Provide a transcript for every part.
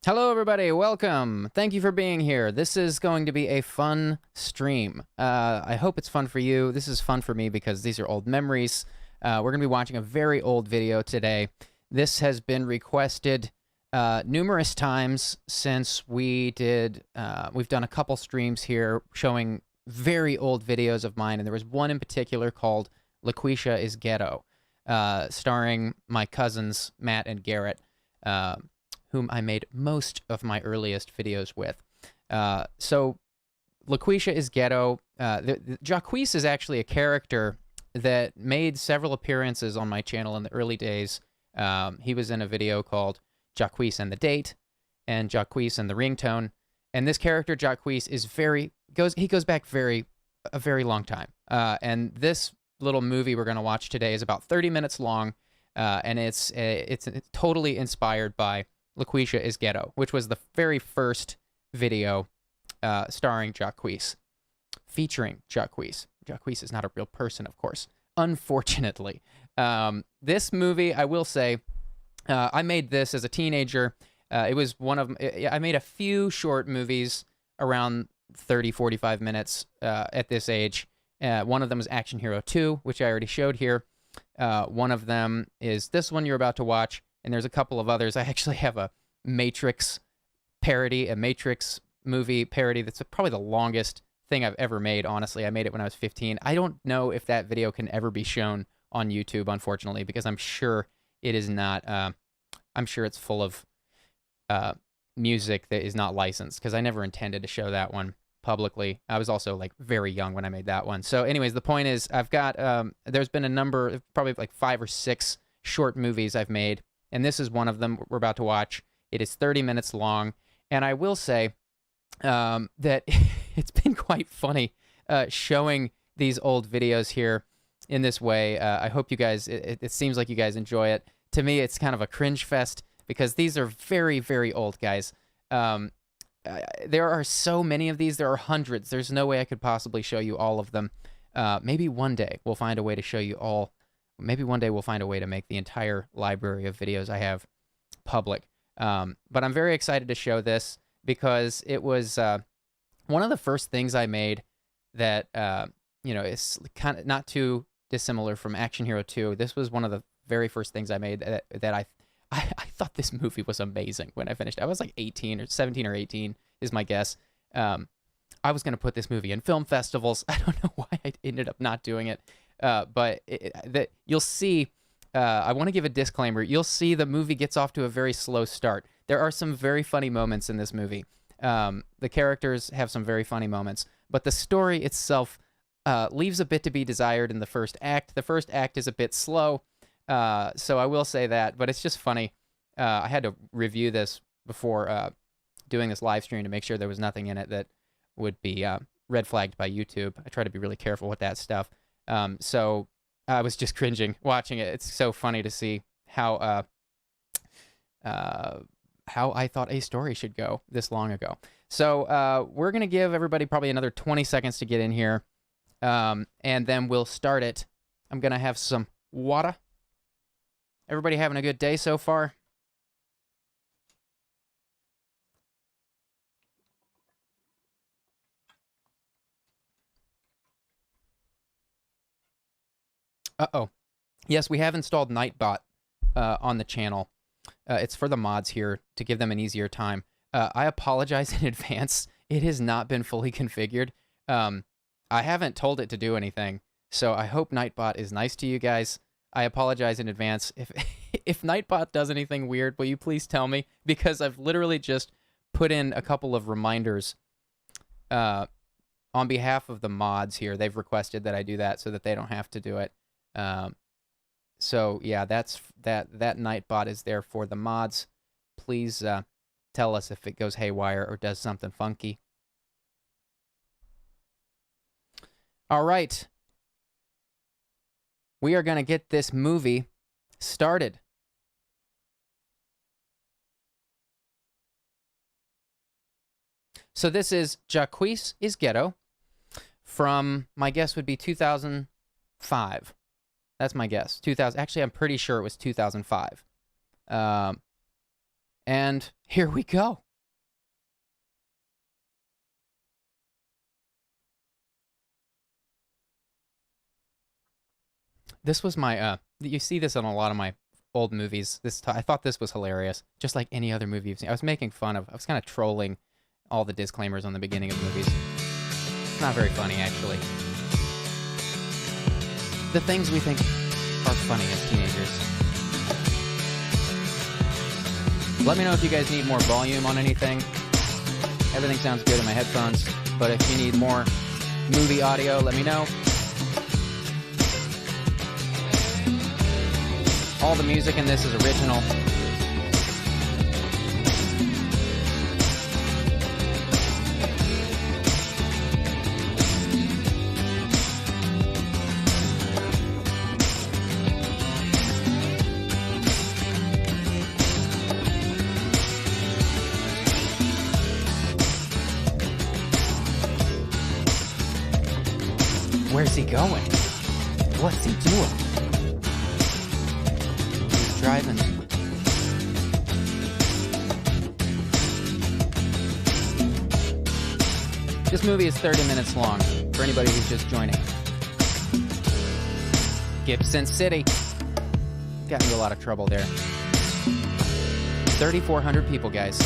Hello, everybody. Welcome. Thank you for being here. This is going to be a fun stream. I hope it's fun for you. This is fun for me because these are old memories. We're going to be watching a very old video today. This has been requested numerous times since we've done a couple streams here showing very old videos of mine, and there was one in particular called Jacquese is Ghetto, starring my cousins, Matt and Garrett, whom I made most of my earliest videos with. So Jacquese is Ghetto. Jacquese is actually a character that made several appearances on my channel in the early days. He was in a video called Jacquese and the Date and Jacquese and the Ringtone. And this character, Jacquese, is goes back a very long time. And this little movie we're going to watch today is about 30 minutes long, and it's totally inspired by Jacquese is Ghetto, which was the very first video starring Jacquese, featuring Jacquese. Jacquese is not a real person, of course, unfortunately. This movie, I will say, I made this as a teenager. It was I made a few short movies around 30, 45 minutes at this age. One of them was Action Hero 2, which I already showed here. One of them is this one you're about to watch. And there's a couple of others. I actually have a Matrix parody, a Matrix movie parody that's probably the longest thing I've ever made, honestly. I made it when I was 15. I don't know if that video can ever be shown on YouTube, unfortunately, because I'm sure it is not. I'm sure it's full of music that is not licensed, because I never intended to show that one publicly. I was also like very young when I made that one. So anyways, the point is I've got, there's been a number, probably like 5 or 6 short movies I've made. And this is one of them we're about to watch. It is 30 minutes long. And I will say that it's been quite funny showing these old videos here in this way. I hope you guys, it seems like you guys enjoy it. To me, it's kind of a cringe fest because these are very, very old, guys. There are so many of these. There are hundreds. There's no way I could possibly show you all of them. Maybe one day we'll find a way to show you all. Maybe one day we'll find a way to make the entire library of videos I have public. But I'm very excited to show this because it was one of the first things I made that, is kind of not too dissimilar from Action Hero 2. This was one of the very first things I made that I thought this movie was amazing when I finished. I was like 18 or 17 or 18 is my guess. I was going to put this movie in film festivals. I don't know why I ended up not doing it. But you'll see, I want to give a disclaimer. You'll see the movie gets off to a very slow start. There are some very funny moments in this movie. The characters have some very funny moments, but the story itself leaves a bit to be desired in the first act. The first act is a bit slow, so I will say that, but it's just funny. I had to review this before doing this live stream to make sure there was nothing in it that would be red flagged by YouTube. I try to be really careful with that stuff. So I was just cringing watching it. It's so funny to see how I thought a story should go this long ago. So we're going to give everybody probably another 20 seconds to get in here, and then we'll start it. I'm going to have some water. Everybody having a good day so far? Uh-oh. Yes, we have installed Nightbot on the channel. It's for the mods here to give them an easier time. I apologize in advance. It has not been fully configured. I haven't told it to do anything, so I hope Nightbot is nice to you guys. I apologize in advance. If Nightbot does anything weird, will you please tell me? Because I've literally just put in a couple of reminders on behalf of the mods here. They've requested that I do that so that they don't have to do it. So yeah, that Nightbot is there for the mods. Please tell us if it goes haywire or does something funky. All right. We are going to get this movie started. So this is Jacquese is Ghetto from, my guess would be 2005. That's my guess. 2000. Actually, I'm pretty sure it was 2005. And here we go. This was my, you see this on a lot of my old movies. I thought this was hilarious, just like any other movie you've seen. I was making fun of, I was kind of trolling all the disclaimers on the beginning of movies. It's not very funny, actually. The things we think are funny as teenagers. Let me know if you guys need more volume on anything. Everything sounds good in my headphones, but if you need more movie audio, let me know. All the music in this is original. Where's he going? What's he doing? He's driving. This movie is 30 minutes long, for anybody who's just joining. Gibson City. Got into a lot of trouble there. 3,400 people, guys.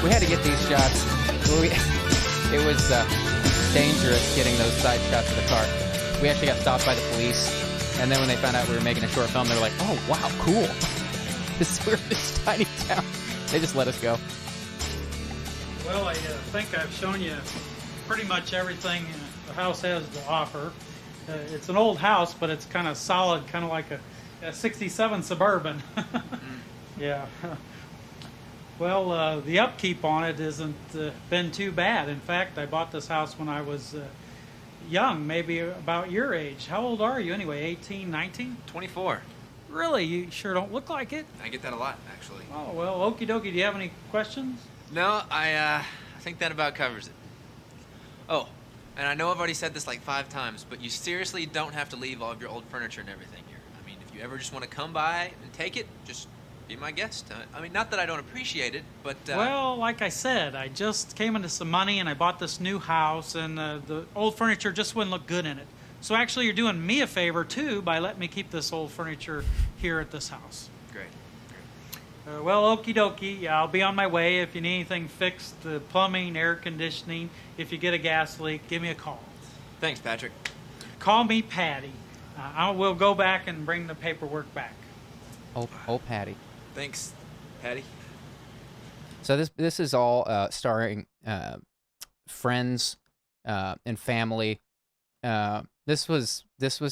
We had to get these shots. It was dangerous getting those side shots of the car. We actually got stopped by the police, and then when they found out we were making a short film, they were like, "Oh, wow, cool. We're this tiny town." They just let us go. Well, I think I've shown you pretty much everything the house has to offer. It's an old house, but it's kind of solid, kind of like a 67 Suburban. Yeah. Well, the upkeep on it hasn't been too bad. In fact, I bought this house when I was young, maybe about your age. How old are you anyway, 18, 19? 24. Really? You sure don't look like it? I get that a lot, actually. Oh, well, okie dokie. Do you have any questions? No, I think that about covers it. Oh, and I know I've already said this like 5 times, but you seriously don't have to leave all of your old furniture and everything here. I mean, if you ever just want to come by and take it, just be my guest. I mean, not that I don't appreciate it, but... Well, like I said, I just came into some money and I bought this new house, and the old furniture just wouldn't look good in it. So actually, you're doing me a favor, too, by letting me keep this old furniture here at this house. Great. Well, okie dokie. I'll be on my way. If you need anything fixed, plumbing, air conditioning, if you get a gas leak, give me a call. Thanks, Patrick. Call me Patty. I will go back and bring the paperwork back. Oh, Patty. Thanks, Patty. So this is all starring friends and family. This was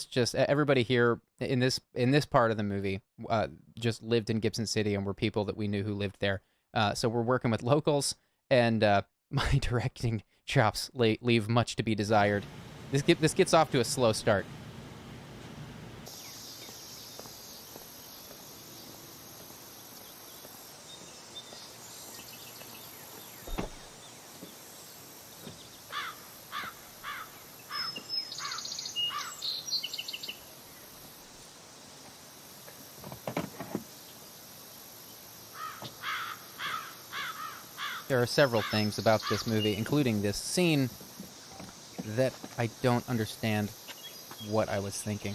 just everybody here in this part of the movie just lived in Gibson City and were people that we knew who lived there. So we're working with locals, and my directing chops leave much to be desired. This gets off to a slow start. There are several things about this movie, including this scene, that I don't understand what I was thinking.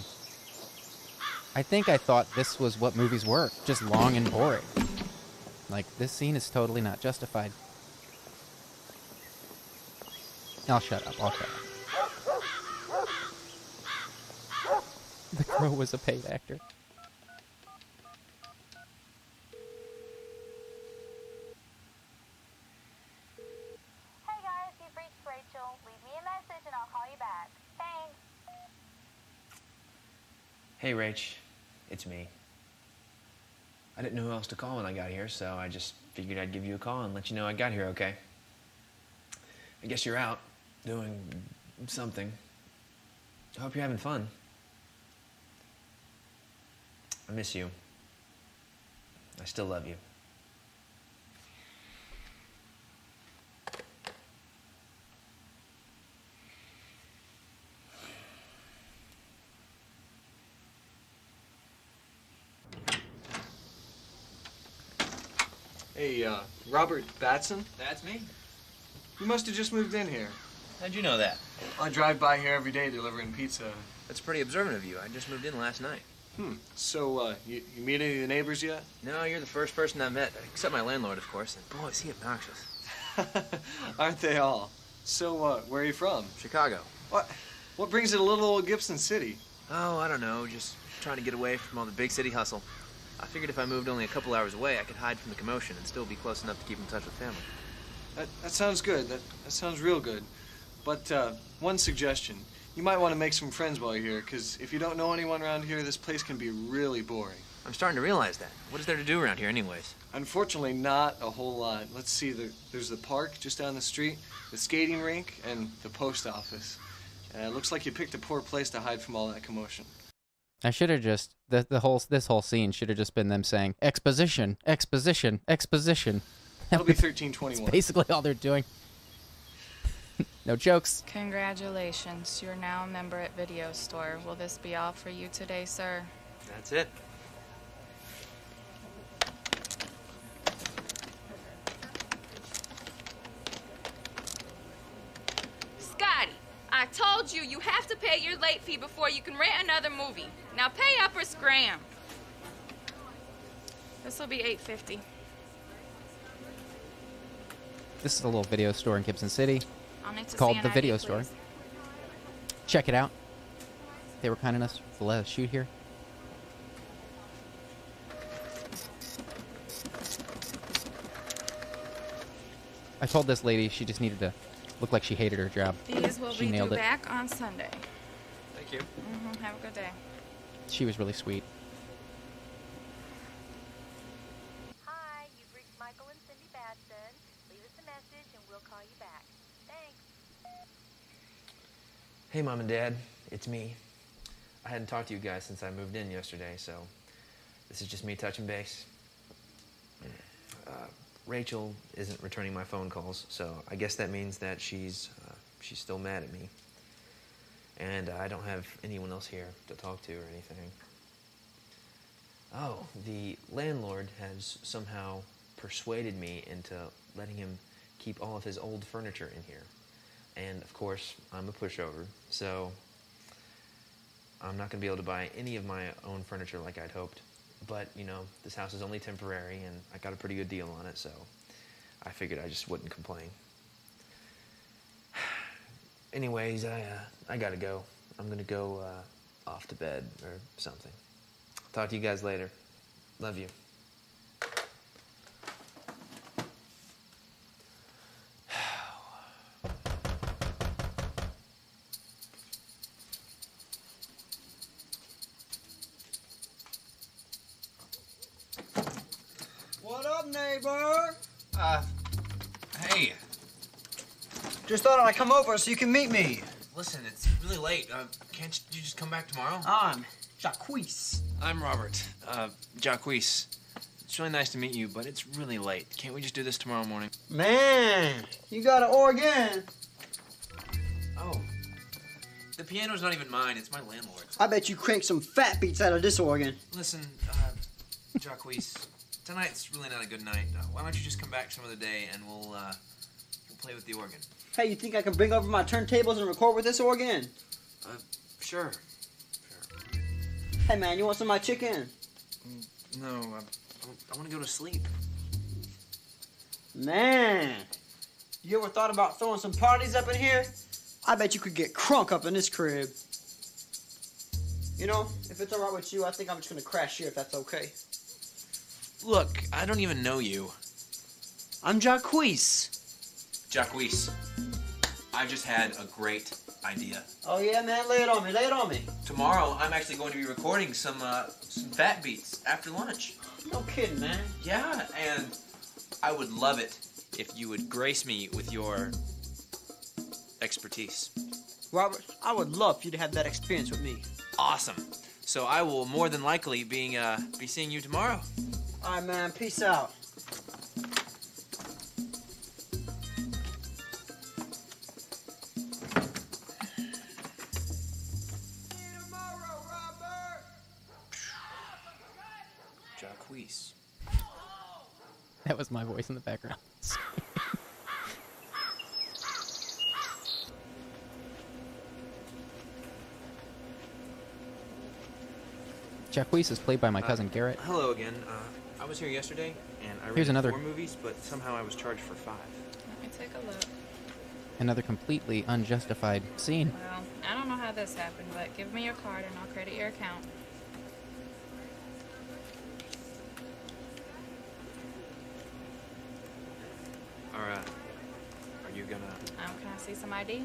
I think I thought this was what movies were, just long and boring. Like, this scene is totally not justified. I'll shut up. The Crow was a paid actor. Hey, Rach. It's me. I didn't know who else to call when I got here, so I just figured I'd give you a call and let you know I got here okay. I guess you're out doing something. I hope you're having fun. I miss you. I still love you. Hey, Robert Batson? That's me. You must have just moved in here. How'd you know that? I drive by here every day delivering pizza. That's pretty observant of you. I just moved in last night. So, you meet any of the neighbors yet? No, you're the first person I've met, except my landlord, of course. And boy, is he obnoxious. Aren't they all? So, where are you from? Chicago. What brings you to little old Gibson City? Oh, I don't know. Just trying to get away from all the big city hustle. I figured if I moved only a couple hours away, I could hide from the commotion and still be close enough to keep in touch with family. That sounds good. That sounds real good. But, one suggestion. You might want to make some friends while you're here, because if you don't know anyone around here, this place can be really boring. I'm starting to realize that. What is there to do around here anyways? Unfortunately, not a whole lot. Let's see, there's the park just down the street, the skating rink, and the post office. It looks like you picked a poor place to hide from all that commotion. I should have just this whole scene should have just been them saying exposition, exposition, exposition. That'll be That's 1321. basically all they're doing. No jokes. Congratulations, you're now a member at Video Store. Will this be all for you today, sir? That's it. Scotty, I told you you have to pay your late fee before you can rent another movie. Now pay up or scram. This will be $8.50. This is a little video store in Gibson City. I'll need to Called see an the ID, Video please. Store. Check it out. They were kind enough to let us shoot here. I told this lady she just needed to look like she hated her job. These will She be nailed due it. back on Sunday. Thank you. Have a good day. She was really sweet. Hi, you've reached Michael and Cindy Batson. Leave us a message and we'll call you back. Thanks. Hey, Mom and Dad, it's me. I hadn't talked to you guys since I moved in yesterday, so this is just me touching base. Rachel isn't returning my phone calls, so I guess that means that she's still mad at me. And I don't have anyone else here to talk to or anything. Oh, the landlord has somehow persuaded me into letting him keep all of his old furniture in here. And of course, I'm a pushover, so I'm not going to be able to buy any of my own furniture like I'd hoped. But, you know, this house is only temporary, and I got a pretty good deal on it, so I figured I just wouldn't complain. Anyways, I gotta go. I'm gonna go off to bed or something. Talk to you guys later. Love you. What up, neighbor? Hey, Just thought I'd come over so you can meet me. listen, it's really late. Can't you just come back tomorrow? I'm Jacquese. I'm Robert. Jacquese. It's really nice to meet you, but it's really late. Can't we just do this tomorrow morning? Man, you got an organ. Oh. The piano's not even mine. It's my landlord's. I bet you cranked some fat beats out of this organ. Listen, Jacquese, tonight's really not a good night. Why don't you just come back some other day and we'll play with the organ? Hey, you think I can bring over my turntables and record with this organ? Sure. Hey, man, you want some of my chicken? No, I want to go to sleep. Man, you ever thought about throwing some parties up in here? I bet you could get crunk up in this crib. You know, if it's all right with you, I think I'm just gonna crash here if that's okay. Look, I don't even know you. I'm Jacquese. Jacquese, I just had a great idea. Oh yeah, man, lay it on me, lay it on me. Tomorrow, I'm actually going to be recording some fat beats after lunch. No kidding, man. Yeah, and I would love it if you would grace me with your expertise. Robert, I would love for you to have that experience with me. Awesome. So I will more than likely be seeing you tomorrow. All right, man. Peace out. Jacquese. That was my voice in the background. Jacquese is played by my cousin Garrett. Hello again. I was here yesterday, and I Here's rented another- 4 movies, but somehow I was charged for 5. Let me take a look. Another completely unjustified scene. Well, I don't know how this happened, but give me your card and I'll credit your account. Are you gonna... Can I see some ID?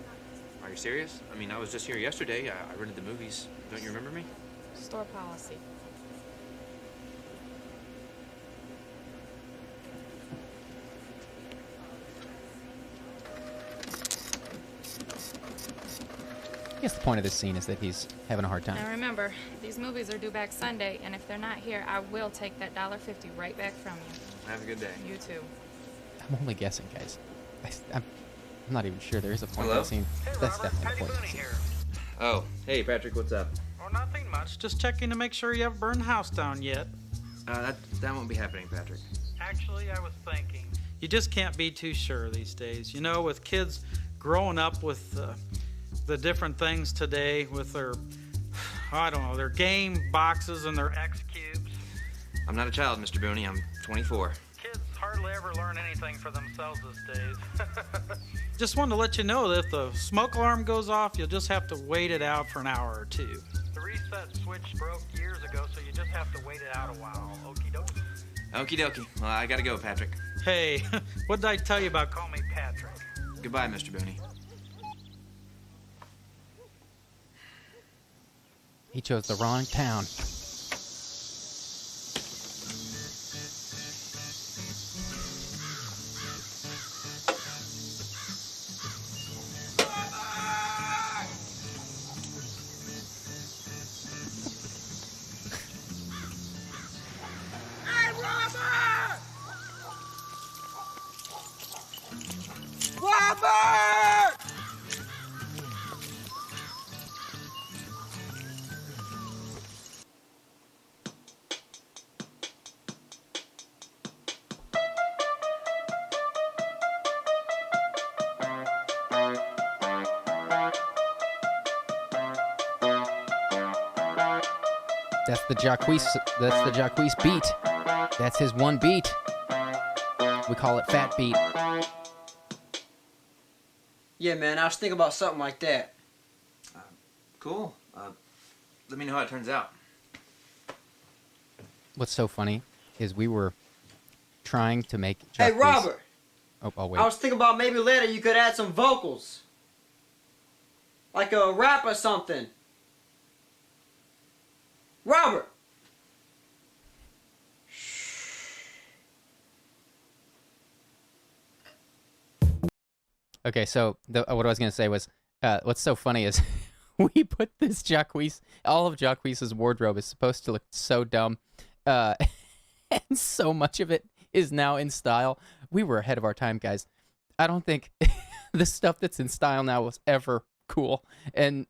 Are you serious? I mean, I was just here yesterday. I rented the movies. Don't you remember me? Store policy. I guess the point of this scene is that he's having a hard time. Now remember, these movies are due back Sunday, and if they're not here, I will take that $1.50 right back from you. Have a good day. You too. I'm only guessing, guys. I'm not even sure there is a point Hello? in the scene. Hey, That's Robert, definitely Patty the point. Booney here. Oh, hey, Patrick, what's up? Oh, nothing much. Just checking to make sure you haven't burned the house down yet. That won't be happening, Patrick. Actually, I was thinking. You just can't be too sure these days. You know, with kids growing up with the different things today, with their, I don't know, their game boxes and their X cubes. I'm not a child, Mr. Booney. I'm 24. Kids hardly ever learn anything for themselves these days. Just wanted to let you know that if the smoke alarm goes off, you'll just have to wait it out for an hour or two. The reset switch broke years ago, so you just have to wait it out a while. Okie doke. Okie dokie. Well, I gotta go, Patrick. Hey, what did I tell you about call me Patrick? Goodbye, Mr. Booney. He chose the wrong town. That's the Jacquese beat. That's his one beat. We call it Fat Beat. Yeah, man. I was thinking about something like that. Cool. Let me know how it turns out. What's so funny is we were trying to make Hey, Jacquese... Robert. Oh, wait. I was thinking about maybe later you could add some vocals. Like a rap or something. Robert! Okay, so what I was going to say was, what's so funny is we put this Jacquese, all of Jacquese's wardrobe is supposed to look so dumb, and so much of it is now in style. We were ahead of our time, guys. I don't think the stuff that's in style now was ever cool, and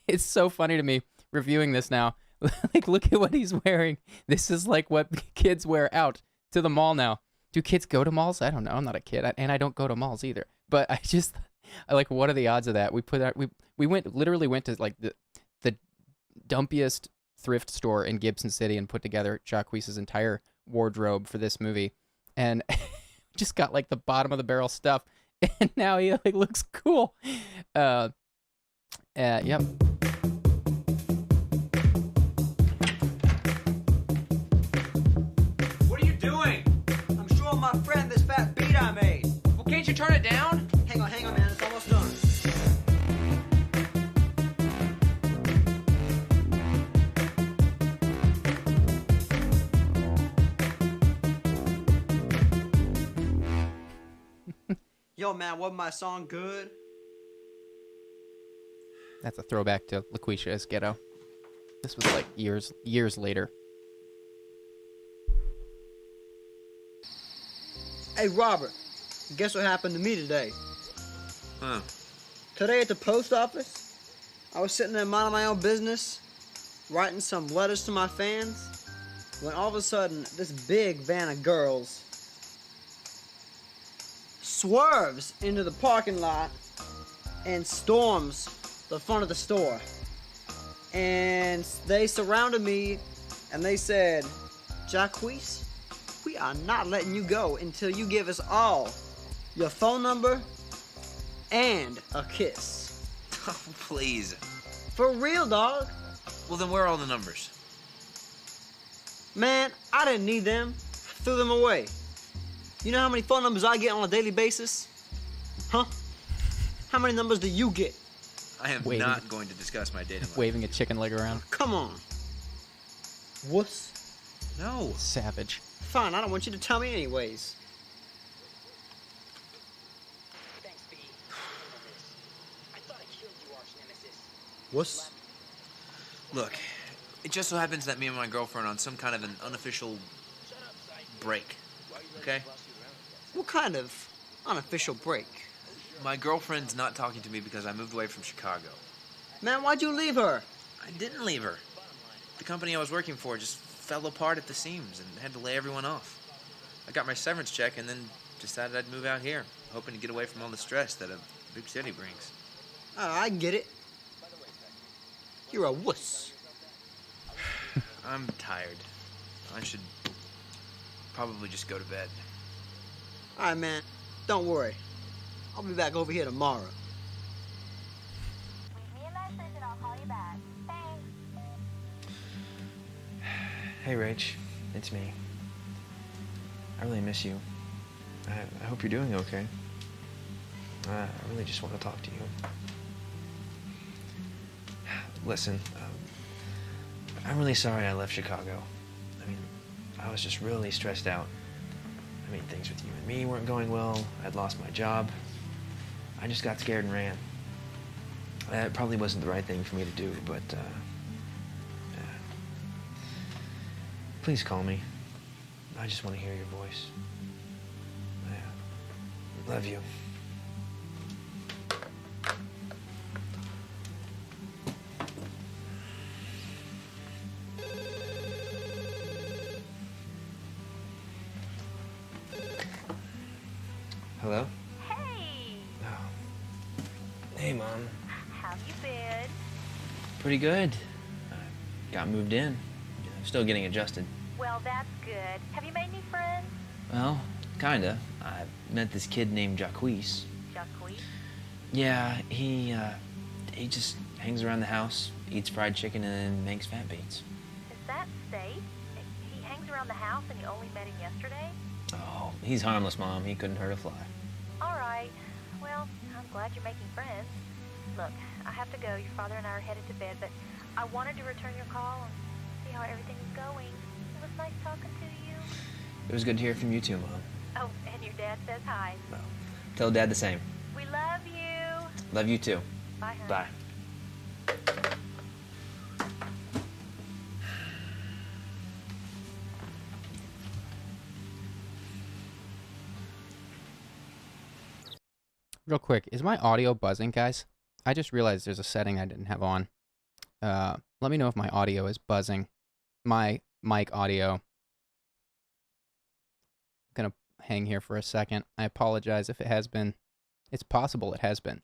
it's so funny to me reviewing this now. Like, look at what he's wearing. This is like what kids wear out to the mall now. Do kids go to malls? I don't know. I'm not a kid, and I don't go to malls either. But I like, what are the odds of that? We literally went to like the dumpiest thrift store in Gibson City and put together Jacquese's entire wardrobe for this movie, and just got like the bottom of the barrel stuff, and now he like looks cool. Yep. What are you doing? I'm showing my friend this fat beat I made. Well, can't you turn it down? Hang on, man. It's almost done. Yo, man, wasn't my song good? That's a throwback to LaQuisha's Ghetto. This was like years later. Hey, Robert, guess what happened to me today? Huh. Today at the post office, I was sitting there minding my own business, writing some letters to my fans, when all of a sudden, this big van of girls swerves into the parking lot and storms the front of the store. And they surrounded me and they said, Jacquese, we are not letting you go until you give us all your phone number and a kiss. Oh, please. For real, dog. Well, then where are all the numbers? Man, I didn't need them. Threw them away. You know how many phone numbers I get on a daily basis? Huh? How many numbers do you get? I am Waving. not going to discuss my dating life. Waving a chicken leg around. Come on. Wuss. No. Savage. Fine, I don't want you to tell me anyways. Wuss. Look, it just so happens that me and my girlfriend are on some kind of an unofficial break. Okay? What kind of unofficial break? My girlfriend's not talking to me because I moved away from Chicago. Man, why'd you leave her? I didn't leave her. The company I was working for just fell apart at the seams and had to lay everyone off. I got my severance check and then decided I'd move out here, hoping to get away from all the stress that a big city brings. Oh, I get it. You're a wuss. I'm tired. I should probably just go to bed. All right, man. Don't worry. I'll be back over here tomorrow. Leave me a message and I'll call you back. Thanks. Hey, Rach. It's me. I really miss you. I hope you're doing okay. I really just want to talk to you. Listen, I'm really sorry I left Chicago. I mean, I was just really stressed out. I mean, things with you and me weren't going well. I'd lost my job. I just got scared and ran. It probably wasn't the right thing for me to do, but, yeah. Please call me. I just want to hear your voice. Yeah. Love you. Hello? Hey, Oh. Hey, Mom. how you been? Pretty good. Got moved in. Still getting adjusted. Well, that's good. Have you made any friends? Well, kinda. I met this kid named Jacquese. Jacquese? Yeah, he just hangs around the house, eats fried chicken, and makes fat beats. Is that safe? He hangs around the house and you only met him yesterday? Oh, he's harmless, Mom. He couldn't hurt a fly. All right. Well, I'm glad you're making friends. Look, I have to go. Your father and I are headed to bed, but I wanted to return your call and see how everything is going. It was nice talking to you. It was good to hear from you too, Mom. Oh, and your dad says hi. Well, tell Dad the same. We love you. Love you too. Bye, honey. Bye. Real quick, is my audio buzzing, guys? I just realized there's a setting I didn't have on. Let me know if my audio is buzzing. My mic audio. I'm gonna hang here for a second. I apologize if it has been. It's possible it has been.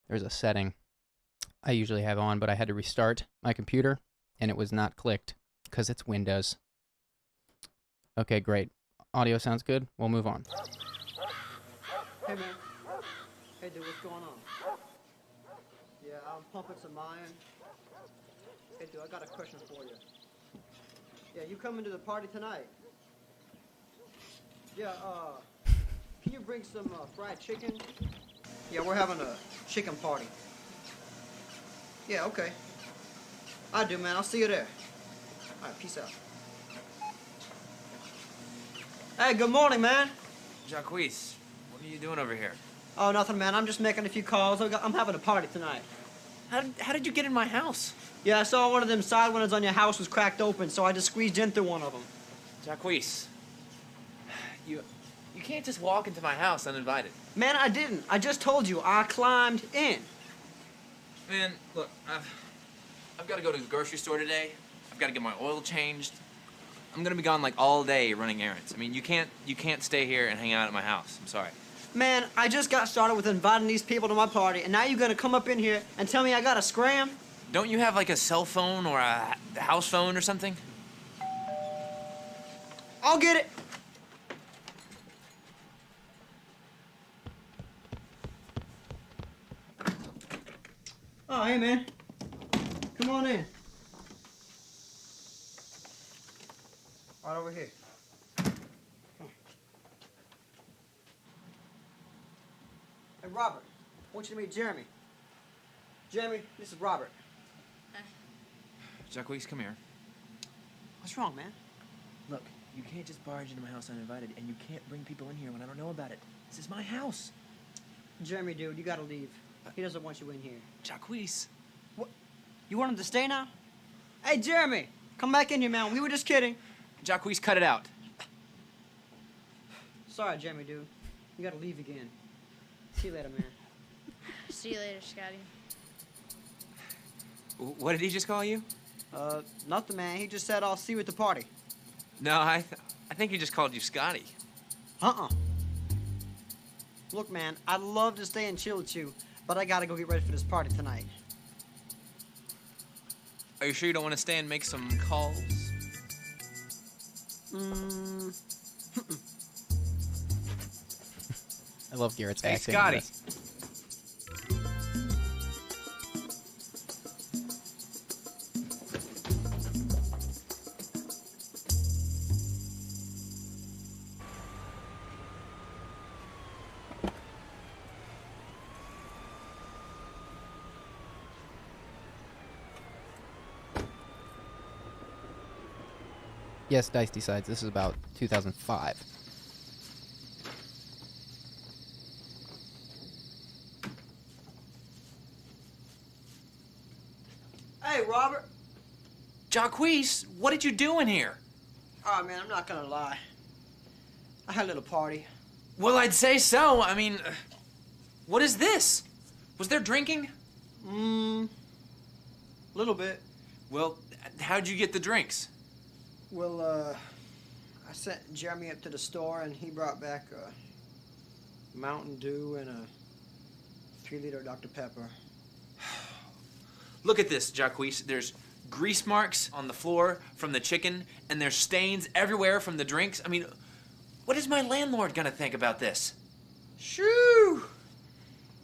There's a setting I usually have on, but I had to restart my computer, and it was not clicked because it's Windows. Okay, great. Audio sounds good. We'll move on. Hey, man. Hey, dude, what's going on? Yeah, I'm pumping some iron. Hey, dude, I got a question for you. Yeah, you coming to the party tonight? Yeah, can you bring some fried chicken? Yeah, we're having a chicken party. Yeah, okay. I do, man. I'll see you there. All right, peace out. Hey, good morning, man. Jacquese, what are you doing over here? Oh, nothing, man. I'm just making a few calls. I'm having a party tonight. How did you get in my house? Yeah, I saw one of them side windows on your house was cracked open, so I just squeezed in through one of them. Jacquese, you can't just walk into my house uninvited. Man, I didn't. I just told you, I climbed in. Man, look, I've got to go to the grocery store today. I've got to get my oil changed. I'm gonna be gone like all day running errands. I mean, you can't stay here and hang out at my house. I'm sorry. Man, I just got started with inviting these people to my party, and now you're gonna come up in here and tell me I gotta scram? Don't you have like a cell phone or a house phone or something? I'll get it. Oh, hey, man. Come on in. Right over here. Come. Hey, Robert. I want you to meet Jeremy. Jeremy, this is Robert. Jacquese, come here. What's wrong, man? Look, you can't just barge into my house uninvited, and you can't bring people in here when I don't know about it. This is my house. Jeremy, dude, you gotta leave. He doesn't want you in here. Jacquese. What? You want him to stay now? Hey, Jeremy, come back in here, man. We were just kidding. Jacquese, cut it out. Sorry, Jeremy, dude. You gotta leave again. See you later, man. See you later, Scotty. What did he just call you? Nothing, man. He just said I'll see you at the party. No, I think he just called you Scotty. Uh-uh. Look, man, I'd love to stay and chill with you, but I gotta go get ready for this party tonight. Are you sure you don't want to stay and make some calls? I love Garrett's Hey, acting. Scotty. Yes, Dice decides this is about 2005. Hey, Robert. Jacquese, what did you do in here? Oh, man, I'm not gonna lie. I had a little party. Well, I'd say so. I mean, what is this? Was there drinking? Little bit. Well, how'd you get the drinks? Well, I sent Jeremy up to the store, and he brought back a Mountain Dew and a 3-liter Dr. Pepper. Look at this, Jacquese. There's grease marks on the floor from the chicken, and there's stains everywhere from the drinks. I mean, what is my landlord gonna think about this? Shoo!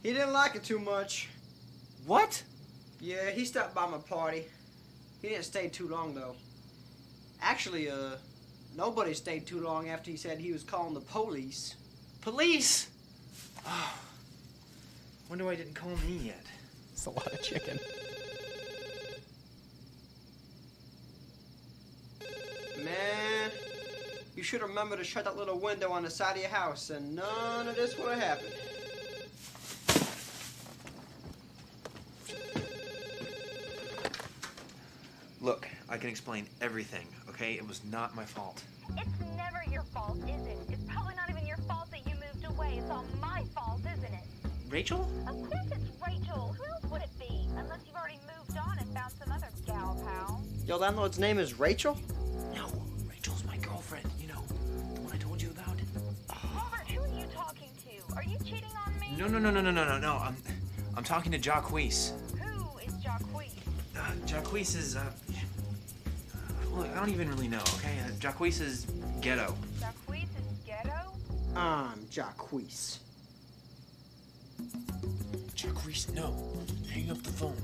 He didn't like it too much. What? Yeah, he stopped by my party. He didn't stay too long, though. Actually, nobody stayed too long after he said he was calling the police. Police? Oh, wonder why he didn't call me yet. It's a lot of chicken. Man, you should remember to shut that little window on the side of your house, and none of this would have happened. Look, I can explain everything, okay? It was not my fault. It's never your fault, is it? It's probably not even your fault that you moved away. It's all my fault, isn't it? Rachel? Of course it's Rachel. Who else would it be? Unless you've already moved on and found some other gal pal. Your landlord's name is Rachel? No, Rachel's my girlfriend, you know, the one I told you about. Robert, who are you talking to? Are you cheating on me? No. I'm talking to Jacquese. Who is Jacquese? Jacquese is, look, I don't even really know, okay? Jacquese is Ghetto. Jacquese is Ghetto? I'm Jacquese. Jacquese, no. Hang up the phone.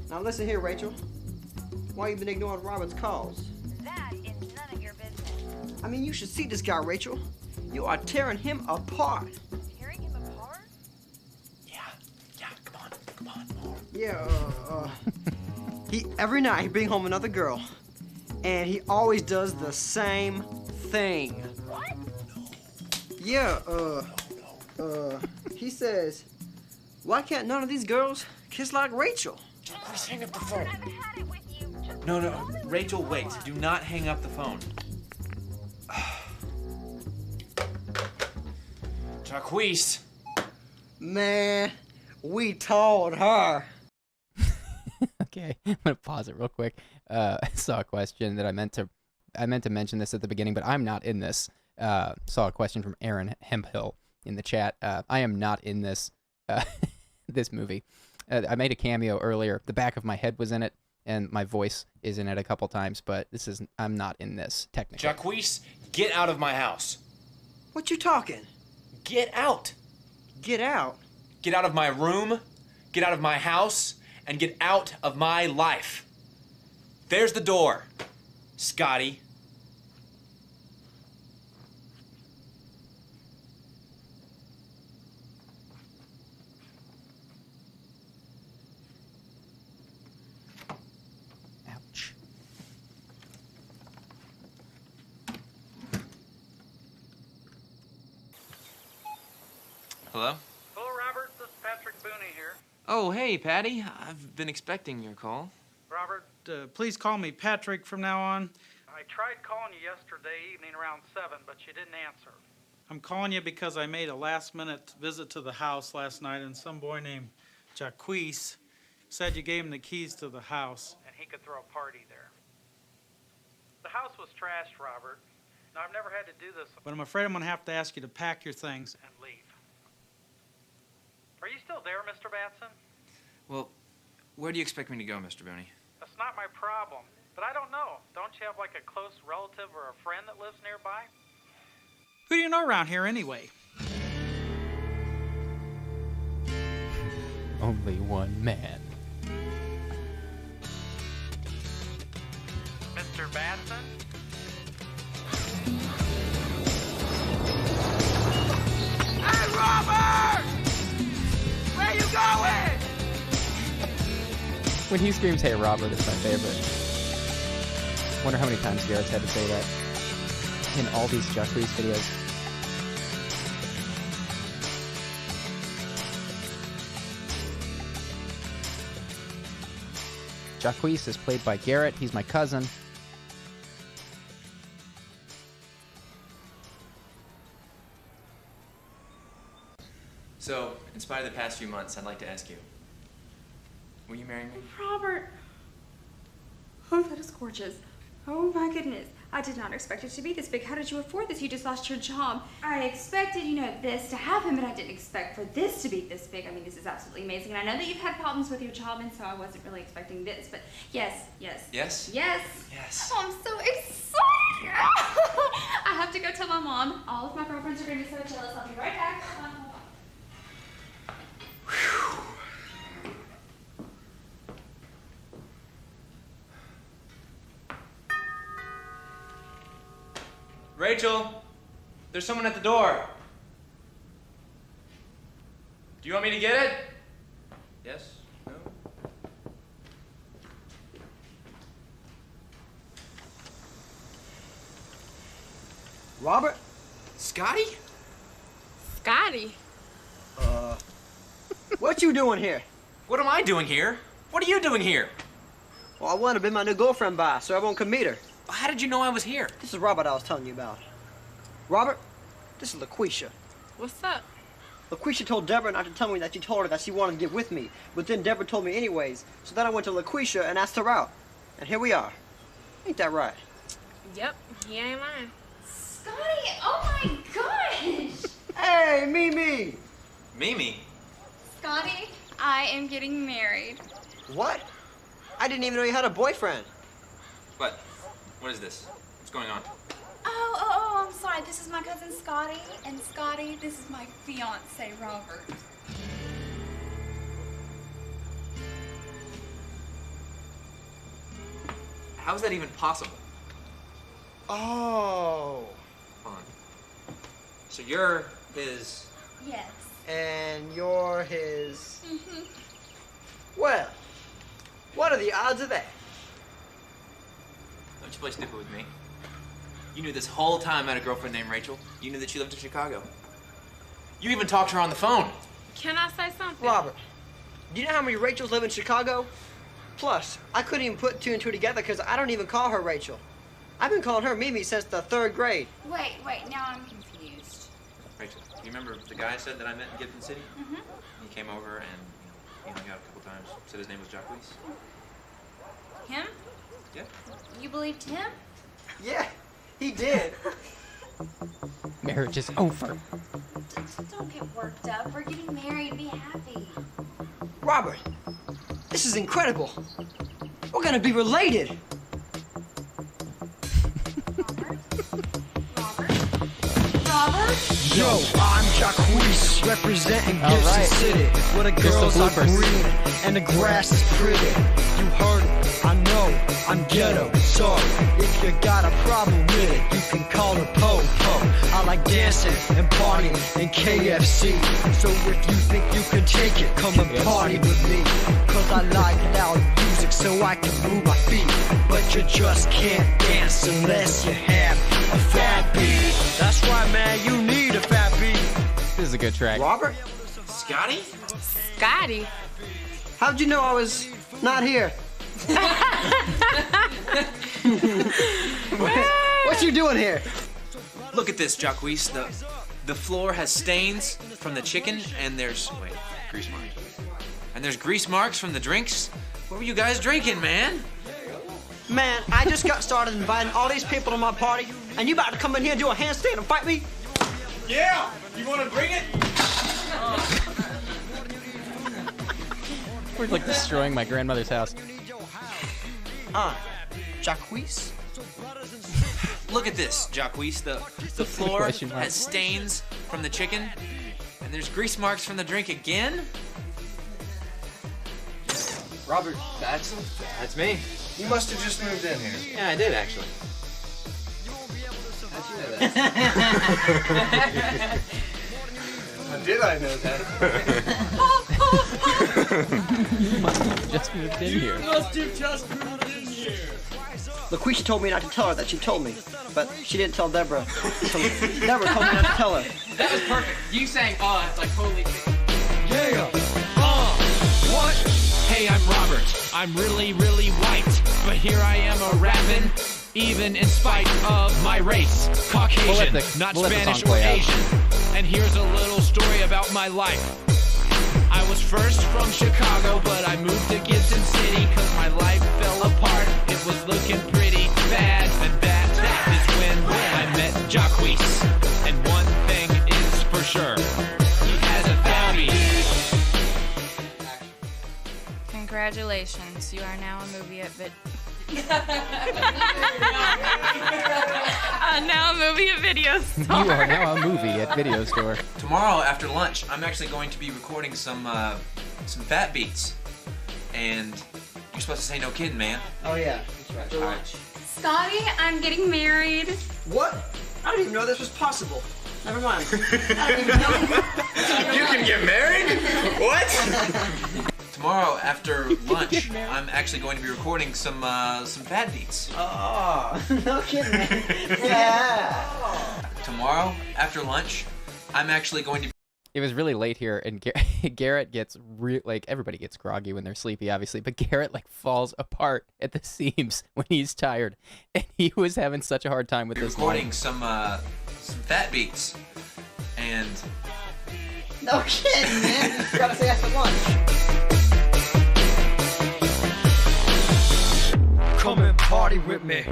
Now listen here, Rachel. Why you been ignoring Robert's calls? That is none of your business. I mean, you should see this guy, Rachel. You are tearing him apart. Tearing him apart? Yeah, come on, more. Yeah, every night he bring home another girl, and he always does the same thing. What? Yeah, he says, why can't none of these girls kiss like Rachel? Jacquese, hang up the phone. I've had it with you. Just No, Rachel, wait. Do not hang up the phone. Jacquese. Man, we told her. Okay, I'm gonna pause it real quick. I saw a question that I meant to mention this at the beginning, but I'm not in this. Saw a question from Aaron Hemphill in the chat. I am not in this this movie. I made a cameo earlier. The back of my head was in it, and my voice is in it a couple times, but I'm not in this technically. Jacquese, get out of my house. What you talking? Get out. Get out. Get out of my room, get out of my house, and get out of my life. There's the door, Scotty. Ouch. Hello? Hello, Robert. This is Patrick Booney here. Oh, hey, Patty. I've been expecting your call. Robert, please call me Patrick from now on. I tried calling you yesterday evening around 7, but you didn't answer. I'm calling you because I made a last-minute visit to the house last night, and some boy named Jacquese said you gave him the keys to the house, and he could throw a party there. The house was trashed, Robert. Now, I've never had to do this, but I'm afraid I'm going to have to ask you to pack your things and leave. Are you still there, Mr. Batson? Well, where do you expect me to go, Mr. Booney? That's not my problem. But I don't know. Don't you have like a close relative or a friend that lives nearby? Who do you know around here anyway? Only one man. Mr. Batson? Hey, Robert! Where you going? When he screams, "Hey, Robert," it's my favorite. Wonder how many times Garrett's had to say that in all these Jacquese videos. Jacquese is played by Garrett. He's my cousin. So, in spite of the past few months, I'd like to ask you, will you marry me? Robert. Oh, that is gorgeous. Oh my goodness. I did not expect it to be this big. How did you afford this? You just lost your job. I expected, this to happen, but I didn't expect for this to be this big. I mean, this is absolutely amazing. And I know that you've had problems with your job, and so I wasn't really expecting this, but yes. Yes? Yes. Yes. Oh, I'm so excited. I have to go tell my mom. All of my girlfriends are going to be so jealous. I'll be right back. Hold on. Rachel, there's someone at the door. Do you want me to get it? Yes? No? Robert? Scotty? Scotty. What you doing here? What am I doing here? What are you doing here? Well, I want to bring my new girlfriend by so everyone can meet her. How did you know I was here? This is Robert I was telling you about. Robert, this is LaQuisha. What's up? LaQuisha told Deborah not to tell me that you told her that she wanted to get with me, but then Deborah told me anyways, so then I went to LaQuisha and asked her out. And here we are. Ain't that right? Yep, he ain't lying. Scotty, oh my gosh. Hey, Mimi! Mimi? Scotty, I am getting married. What? I didn't even know you had a boyfriend. What? What is this? What's going on? Oh, I'm sorry. This is my cousin Scotty, and Scotty, this is my fiance, Robert. How is that even possible? Oh. Hold on. So you're his... Yes. And you're his... Mm-hmm. Well, what are the odds of that? Don't you play stupid with me. You knew this whole time I had a girlfriend named Rachel. You knew that she lived in Chicago. You even talked to her on the phone. Can I say something? Robert, do you know how many Rachels live in Chicago? Plus, I couldn't even put two and two together because I don't even call her Rachel. I've been calling her Mimi since the 3rd grade. Wait, now I'm confused. Rachel, you remember the guy I said that I met in Gibson City? Mm-hmm. He came over and he hung out a couple times. Said his name was Jacquese. Him? Yeah. You believed him? Yeah, he did. Marriage is over. Don't get worked up. We're getting married. Be happy. Robert, this is incredible. We're gonna be related. Robert? Yo, I'm Jacquese, representing Gibson City, where the girls are green and the grass is pretty. You heard it, I know, I'm ghetto. So, if you got a problem with it, you can call the po-po. I like dancing and partying and KFC. So if you think you can take it, come and party with me. Cause I like loud music so I can move my feet. But you just can't dance unless you have a fat beat. That's right, man, you need a fat beat. This is a good track. Robert? Scotty? Scotty? How'd you know I was not here? What you doing here? Look at this, Jacquese. The floor has stains from the chicken, and there's grease marks. And there's grease marks from the drinks. What were you guys drinking, man? Man, I just got started inviting all these people to my party, and you about to come in here and do a handstand and fight me? Yeah! You want to bring it? We're like destroying my grandmother's house. Jacquese? Look at this, Jacquese. The floor Question mark. has stains from the chicken, and there's grease marks from the drink again. Robert, That's me. you must have just moved in here. Yeah, I did actually. Did I know that? Just moved in here. LaQuisha told me not to tell her that she told me, but she didn't tell Deborah. So Deborah told me not to tell her. That was perfect. You saying it's like totally. Yeah, what? Hey, I'm Robert. I'm really, really white, but here I am a rapping, even in spite of my race. Caucasian, not we'll let the Spanish song or play out. Asian. And here's a little story about my life. I was first from Chicago, but I moved to Gibson City cause my life fell apart. It was looking pretty bad, and that is when I met Jacquese. And one thing is for sure, he has a family. Congratulations, you are now a movie at video store. You are now a movie at video store. Tomorrow after lunch, I'm actually going to be recording some fat beats, and you're supposed to say no kidding, man. Oh yeah, that's right. All right. Scotty, I'm getting married. What? I didn't even know this was possible. Never mind. I didn't even know. You can get married? What? Tomorrow after lunch, I'm actually going to be recording some fat beats. Oh, no kidding, man. Yeah. Tomorrow after lunch, I'm actually going to. It was really late here, and Garrett gets everybody gets groggy when they're sleepy, obviously, but Garrett falls apart at the seams when he's tired, and he was having such a hard time with this. Recording some fat beats, and. No kidding, man. You gotta say after lunch. Come and party with me.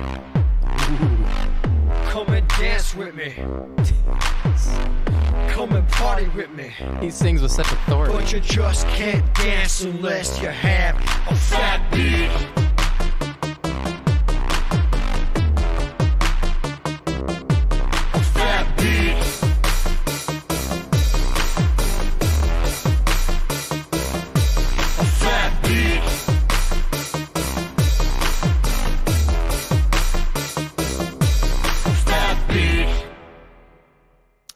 Come and dance with me. Come and party with me. He sings with such authority. But you just can't dance unless you have a fat beat. A fat beat. A fat beat.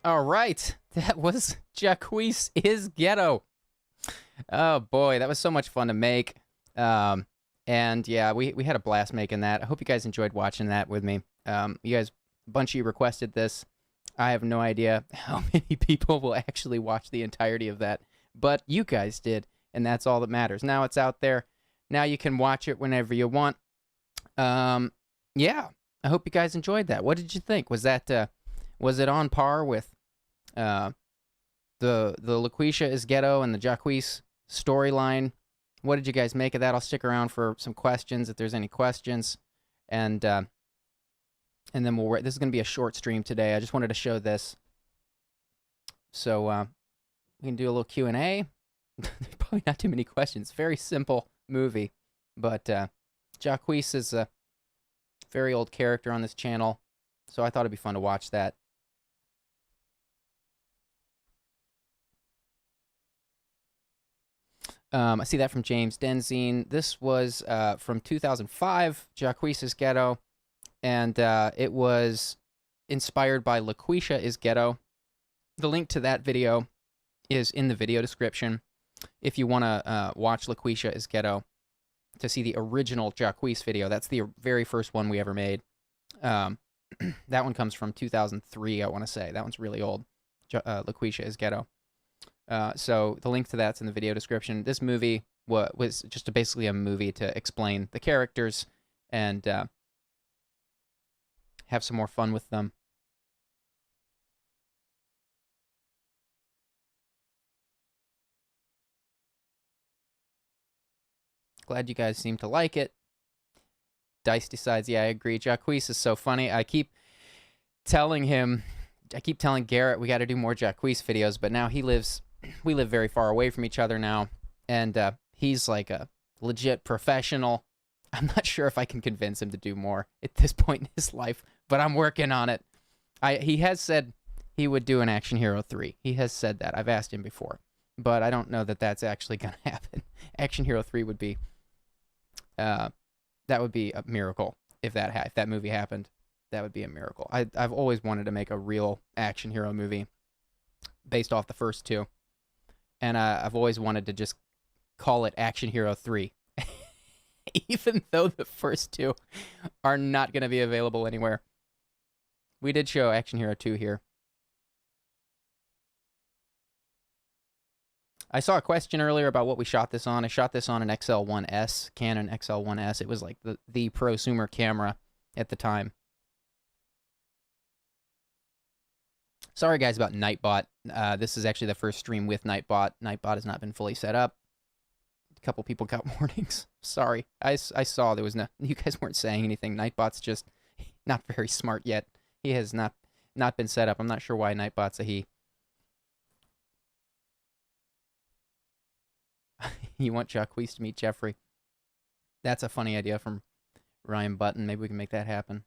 All right, that was Jacquese is Ghetto. Oh boy, that was so much fun to make. And yeah, we had a blast making that. I hope you guys enjoyed watching that with me. You guys, a bunch of you requested this. I have no idea how many people will actually watch the entirety of that, but you guys did, and that's all that matters. Now it's out there. Now you can watch it whenever you want. Yeah, I hope you guys enjoyed that. What did you think? Was that was it on par with the LaQuisha is Ghetto and the Jacquese storyline? What did you guys make of that? I'll stick around for some questions if there's any questions, and then we'll. This is gonna be a short stream today. I just wanted to show this, so we can do a little Q&A. Probably not too many questions. Very simple movie, but Jacquese is a very old character on this channel, so I thought it'd be fun to watch that. I see that from James Denzine. This was from 2005, Jacquese's Ghetto, and it was inspired by LaQuisha is Ghetto. The link to that video is in the video description if you want to watch LaQuisha is Ghetto to see the original Jacquese video. That's the very first one we ever made. That one comes from 2003, I want to say. That one's really old. LaQuisha is Ghetto. So the link to that's in the video description. This movie was just basically a movie to explain the characters and have some more fun with them. Glad you guys seem to like it. Dice decides, yeah, I agree. Jacquese is so funny. I keep telling Garrett we got to do more Jacquese videos, but now we live very far away from each other now, and he's like a legit professional. I'm not sure if I can convince him to do more at this point in his life, but I'm working on it. He has said he would do an Action Hero 3. He has said that. I've asked him before, but I don't know that that's actually going to happen. Action Hero 3 would be that would be a miracle if that movie happened. That would be a miracle. I've always wanted to make a real action hero movie based off the first two, and I've always wanted to just call it Action Hero 3, even though the first two are not going to be available anywhere. We did show Action Hero 2 here. I saw a question earlier about what we shot this on. I shot this on an XL1S, Canon XL1S. It was like the prosumer camera at the time. Sorry, guys, about Nightbot. This is actually the first stream with Nightbot. Nightbot has not been fully set up. A couple people got warnings. Sorry. I saw there was no... You guys weren't saying anything. Nightbot's just not very smart yet. He has not been set up. I'm not sure why Nightbot's a he. You want Jacquese to meet Jeffrey. That's a funny idea from Ryan Button. Maybe we can make that happen.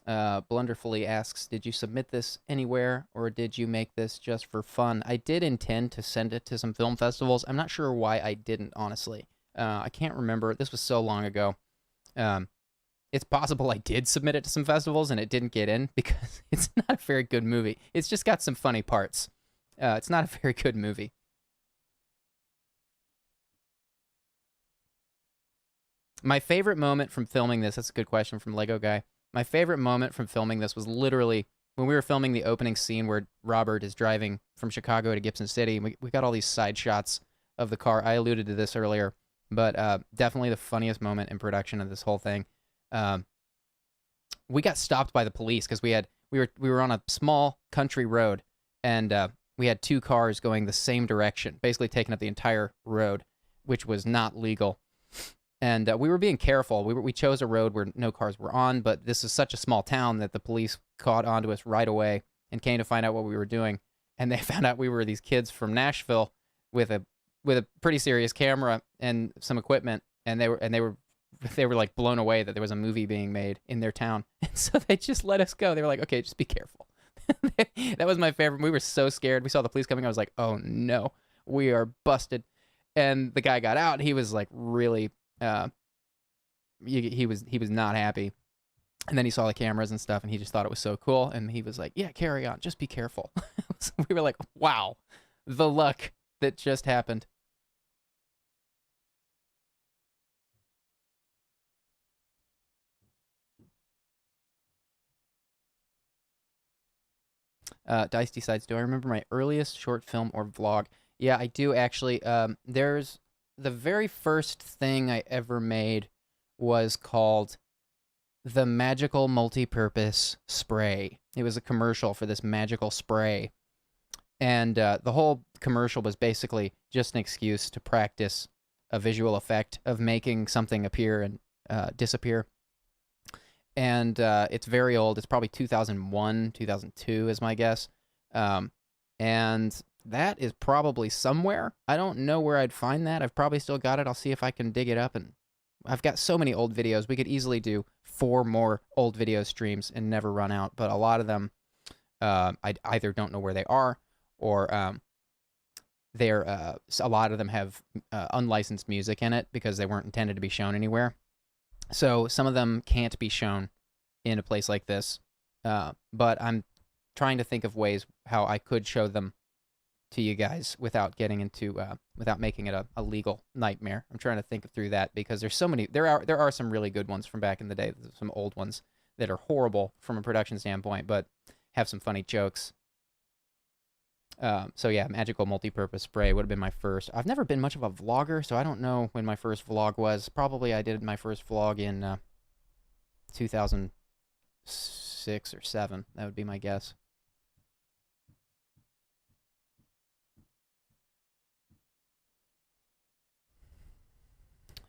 Blunderfully asks, did you submit this anywhere, or did you make this just for fun? I did intend to send it to some film festivals. I'm not sure why I didn't, honestly. I can't remember. This was so long ago. It's possible I did submit it to some festivals and it didn't get in because it's not a very good movie. It's just got some funny parts. It's not a very good movie. My favorite moment from filming this, that's a good question from Lego Guy. My favorite moment from filming this was literally when we were filming the opening scene where Robert is driving from Chicago to Gibson City. We got all these side shots of the car. I alluded to this earlier, but definitely the funniest moment in production of this whole thing. We got stopped by the police because we were on a small country road, and we had two cars going the same direction, basically taking up the entire road, which was not legal. And we were being careful. We chose a road where no cars were on, but this is such a small town that the police caught onto us right away and came to find out what we were doing. And they found out we were these kids from Nashville with a pretty serious camera and some equipment, and they were like blown away that there was a movie being made in their town. And so they just let us go. They were like, okay, just be careful. That was my favorite. We were so scared. We saw the police coming. I was like, oh no, we are busted. And the guy got out, and he was like really, he was not happy. And then he saw the cameras and stuff, and he just thought it was so cool. And he was like, yeah, carry on. Just be careful. So we were like, wow, the luck that just happened. Dice decides, do I remember my earliest short film or vlog? Yeah, I do actually. There's the very first thing I ever made was called the Magical Multi-Purpose Spray. It was a commercial for this magical spray. And the whole commercial was basically just an excuse to practice a visual effect of making something appear and disappear. And it's very old. It's probably 2001, 2002 is my guess. And that is probably somewhere. I don't know where I'd find that. I've probably still got it. I'll see if I can dig it up. And I've got so many old videos. We could easily do 4 more old video streams and never run out. But a lot of them, I either don't know where they are, or they're a lot of them have unlicensed music in it because they weren't intended to be shown anywhere. So some of them can't be shown in a place like this. But I'm trying to think of ways how I could show them to you guys without getting into without making it a legal nightmare. I'm trying to think through that because there's so many. There are some really good ones from back in the day. Some old ones that are horrible from a production standpoint, but have some funny jokes. So yeah, Magical Multi-Purpose Spray would have been my first. I've never been much of a vlogger, so I don't know when my first vlog was. Probably I did my first vlog in 2006 or 7. That would be my guess.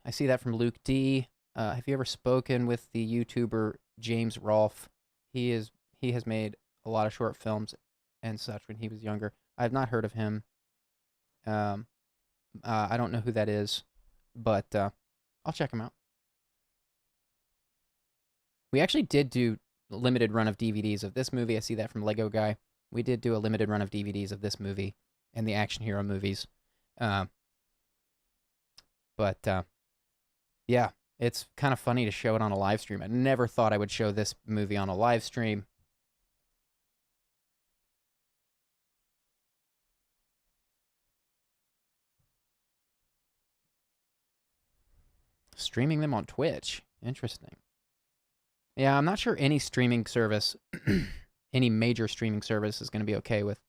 I see that from Luke D. Have you ever spoken with the YouTuber James Rolfe? He has made a lot of short films and such when he was younger. I have not heard of him. I don't know who that is, but I'll check him out. We actually did do a limited run of DVDs of this movie. I see that from Lego Guy. We did do a limited run of DVDs of this movie and the action hero movies. Yeah, it's kind of funny to show it on a live stream. I never thought I would show this movie on a live stream. Streaming them on Twitch. Interesting. Yeah, I'm not sure any streaming service, any major streaming service is going to be okay with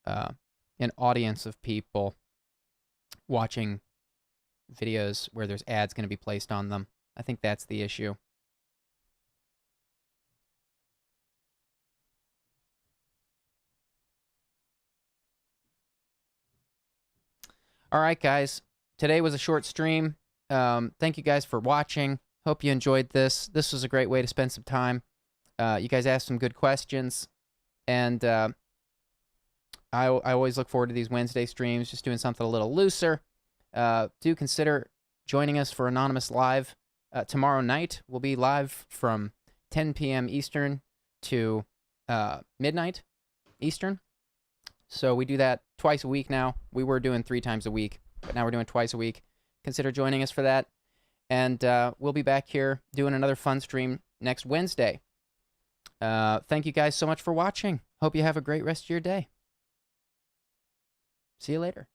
an audience of people watching videos where there's ads going to be placed on them. I think that's the issue. All right, guys. Today was a short stream. Thank you guys for watching. Hope you enjoyed this. This was a great way to spend some time. You guys asked some good questions. And I always look forward to these Wednesday streams, just doing something a little looser. Do consider joining us for Anonymous Live. Tomorrow night, we'll be live from 10 p.m. Eastern to midnight Eastern. So we do that twice a week now. We were doing 3 times a week, but now we're doing twice a week. Consider joining us for that. And we'll be back here doing another fun stream next Wednesday. Thank you guys so much for watching. Hope you have a great rest of your day. See you later.